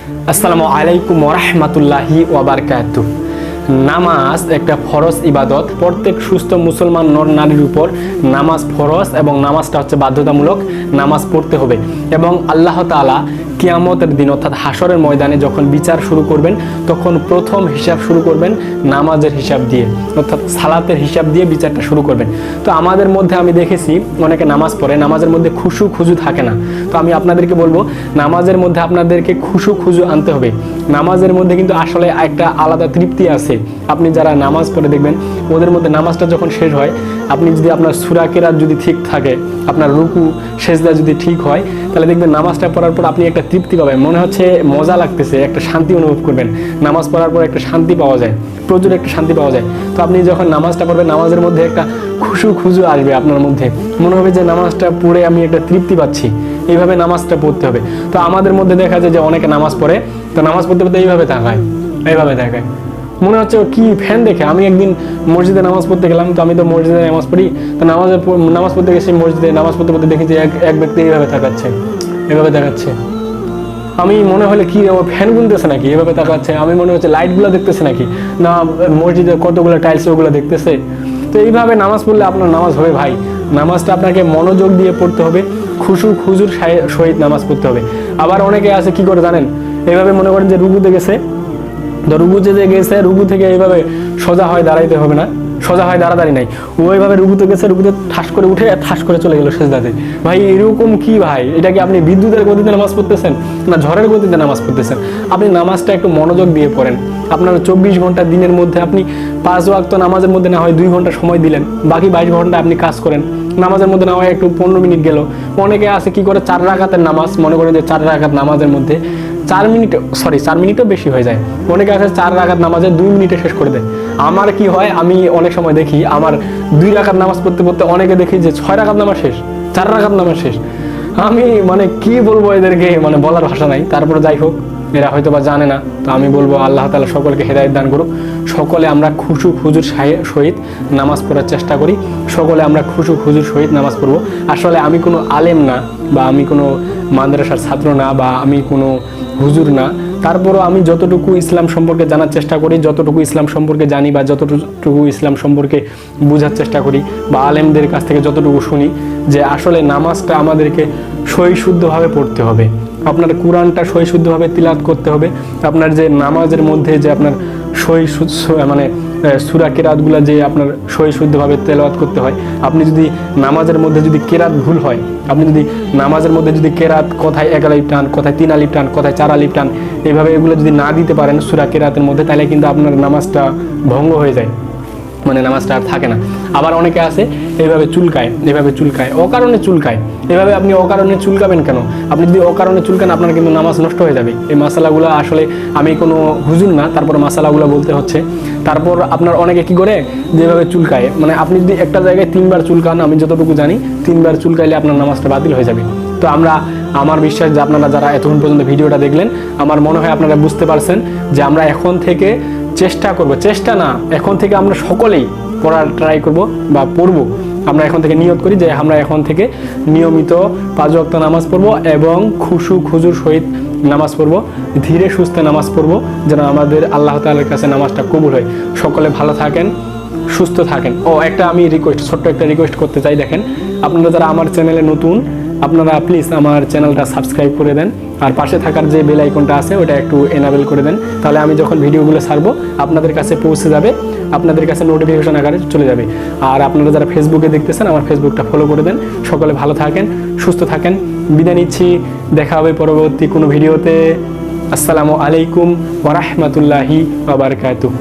আসসালামু আলাইকুম ওয়া রাহমাতুল্লাহি ওয়া বারাকাতুহু। নামাজ একটা ফরজ ইবাদত। প্রত্যেক সুস্থ মুসলমান নর নারীর উপর নামাজ ফরজ এবং নামাজটা হচ্ছে বাধ্যতামূলক। নামাজ পড়তে হবে এবং আল্লাহ তাআলা কিয়ামতের দিন অর্থাৎ হাসরের ময়দানে যখন বিচার শুরু করবেন তখন প্রথম হিসাব শুরু করবেন নামাজের হিসাব দিয়ে, অর্থাৎ সালাতের হিসাব দিয়ে বিচারটা শুরু করবেন। তো আমাদের মধ্যে আমি দেখেছি অনেকে নামাজ পড়ে, নামাজের মধ্যে খুজু থাকে না। তো আমি আপনাদেরকে বলবো নামাজের মধ্যে আপনাদেরকে খুজু আনতে হবে। নামাজের মধ্যে কিন্তু আসলে একটা আলাদা তৃপ্তি আছে। আপনি যারা নামাজ পড়ে দেখবেন ওদের মধ্যে নামাজটা যখন শেষ হয়, আপনি যদি আপনার সূরা কিরাত যদি ঠিক থাকে, আপনার রুকু সেজদা যদি ঠিক হয়, তাহলে দেখবেন নামাজটা পড়ার পর আপনি একটা তৃপ্তি পাবেন, মনে হচ্ছে মজা লাগতেছে, একটা শান্তি অনুভব করবেন। নামাজ পড়ার পর একটা শান্তি পাওয়া যায়, প্রচুর একটা শান্তি পাওয়া যায়। তো আপনি যখন নামাজটা পড়বেন নামাজের মধ্যে একটা খুজু আসবে আপনার মধ্যে, মনে হবে যে নামাজটা পড়ে আমি একটা তৃপ্তি পাচ্ছি। এইভাবে নামাজটা পড়তে হবে। তো আমাদের মধ্যে দেখা যায় যে অনেকে নামাজ পড়ে, তো নামাজ পড়তে পড়তে এইভাবে তাকায়, মনে হচ্ছে কি ফ্যান দেখে। আমি একদিন মসজিদে নামাজ পড়তে গেলাম, তো আমি তো মসজিদে নামাজ পড়ি, তো নামাজ পড়তে গেছি মসজিদে, নামাজ পড়তে পড়তে দেখি যে এক ব্যক্তি এইভাবে তাকাচ্ছে। আমি মনে হলে কি ও ফ্যান গুনতেছে নাকি, এভাবে তাকাচ্ছে। আমি মনে হচ্ছে লাইটগুলো দেখতেছে নাকি, না মসজিদে কতগুলো টাইলস ওগুলো দেখতেছে। তো এইভাবে নামাজ পড়লে আপনার নামাজ হবে ভাই। নামাজটা আপনাকে মনোযোগ দিয়ে পড়তে হবে, খুজুর সহিত নামাজ পড়তে হবে। আবার অনেকে আছে কি করে জানেন, এইভাবে মনে করেন যে রুকুতে গেছে, রুকু থেকে এইভাবে সোজা হয় দাঁড়াইতে হবে না, সোজা হয় দাঁড়াদাঁড়ি নাই, ওইভাবে রুকুতে গেছে, রুকুতে ঠাস করে উঠে ঠাস করে চলে গেল সেজদাতে। ভাই এরকম কি ভাই? এটা কি আপনি বিদ্যুতের গতিতে নামাজ পড়তেছেন না ঝড়ের গতিতে নামাজ পড়তেছেন? আপনি নামাজটা একটু মনোযোগ দিয়ে পড়েন। আপনার 24 ঘন্টা দিনের মধ্যে আপনি 5 ওয়াক্ত নামাজের মধ্যে না হয় 2 ঘন্টা সময় দিলেন, বাকি 22 ঘন্টা আপনি কাজ করেন। নামাজের মধ্যে না হয় একটু 15 মিনিট গেল। অনেকে আছে কি করে 4 রাকাতের নামাজ, মনে করেন যে 4 রাকাত নামাজের মধ্যে 4 মিনিটও বেশি হয়ে যায়। অনেকে আছে 4 রাকাত নামাজে 2 মিনিটে শেষ করে দেয়। আমার কি হয়, আমি অনেক সময় দেখি আমার 2 রাকাত নামাজ পড়তে পড়তে অনেকে দেখি যে 6 রাকাত নামাজ শেষ, 4 রাকাত নামাজ শেষ। আমি কি বলবো এদেরকে, বলার ভাষা নাই। তারপরে যাই হোক, এরা হয়তো বা জানে না। তো আমি বলবো আল্লাহ তাআলা সকলকে হেদায়েত দান করুক। সকলে আমরা খুজুর সহিত নামাজ পড়ার চেষ্টা করি। সকলে আমরা খুজুর সহিত নামাজ পড়বো। আসলে আমি কোনো আলেম না, বা আমি কোনো মাদ্রাসার ছাত্র না, বা আমি কোনো হুজুর না। তারপরও আমি যতটুকু ইসলাম সম্পর্কে জানার চেষ্টা করি, যতটুকু ইসলাম সম্পর্কে জানি, বা যতটুকু ইসলাম সম্পর্কে বোঝার চেষ্টা করি, বা আলেমদের কাছ থেকে যতটুকু শুনি, যে আসলে নামাজটা আমাদেরকে সহিশুদ্ধভাবে পড়তে হবে। আপনার কোরআনটা সহিশুদ্ধভাবে তিলাওয়াত করতে হবে। আপনার যে নামাজের মধ্যে যে আপনার সূরা কিরাতগুলো যে আপনার সহিশুদ্ধভাবে তেলাওয়াত করতে হয়। আপনি যদি নামাজের মধ্যে যদি কিরাত ভুল হয়, আপনি যদি নামাজের মধ্যে যদি কিরাত কথায় 1 আলিফ টান, কথায় 3 আলিফ টান, কথায় 4 আলিফ টান, এইভাবে এগুলো যদি না দিতে পারেন সূরা কিরাতের মধ্যে, তাহলে কিন্তু আপনার নামাজটা ভঙ্গ হয়ে যায়, নামাজটা আর থাকে না। আবার অনেকে আছে এইভাবে চুলকায়, অকারণে চুলকায়। এভাবে আপনি অকারণে চুলকাবেন কেন? আপনি যদি অকারণে চুলকান আপনার কিন্তু নামাজ নষ্ট হয়ে যাবে। এই মাসালাগুলো আসলে আমি কোনো হুজুর না, তারপর মাসালাগুলো বলতে হচ্ছে। তারপর আপনার অনেকে কি করে যেভাবে চুলকায়, আপনি যদি একটা জায়গায় 3 বার চুলকান, আমি যতটুকু জানি 3 বার চুলকাইলে আপনার নামাজটা বাতিল হয়ে যাবে। তো আমার বিশ্বাস যে আপনারা যারা এতক্ষণ পর্যন্ত ভিডিওটা দেখলেন, আমার মনে হয় আপনারা বুঝতে পারছেন যে আমরা এখন থেকে চেষ্টা করব, এখন থেকে আমরা সকলেই পড়ার ট্রাই করব বা পড়বো। আমরা এখন থেকে নিয়ত করি যে আমরা এখন থেকে নিয়মিত 5 ওয়াক্ত নামাজ পড়বো এবং খুজুর সহিত নামাজ পড়বো, ধীরে সুস্থে নামাজ পড়বো, যেন আমাদের আল্লাহ তাআলার কাছে নামাজটা কবুল হয়। সকলে ভালো থাকেন, সুস্থ থাকেন। আমি ছোট্ট একটা রিকোয়েস্ট করতে চাই। দেখেন, আপনারা যারা আমার চ্যানেলে নতুন, আপনারা প্লিজ আমার চ্যানেলটা সাবস্ক্রাইব করে দেন, আর পাশে থাকার যে বেল আইকনটা আছে ওটা একটু এনাবেল করে দেন। তাহলে আমি যখন ভিডিওগুলো ছাড়বো আপনাদের কাছে পৌঁছে যাবে, আপনাদের কাছে নোটিফিকেশন আকারে চলে যাবে। আর আপনারা যারা ফেসবুকে দেখতেছেন, আমার ফেসবুকটা ফলো করে দেন। সকলে ভালো থাকেন, সুস্থ থাকেন। বিদায় নিচ্ছি, দেখা হবে পরবর্তী কোনো ভিডিওতে। আসসালামু আলাইকুম ওয়া রাহমাতুল্লাহি ওয়া বারাকাতুহু।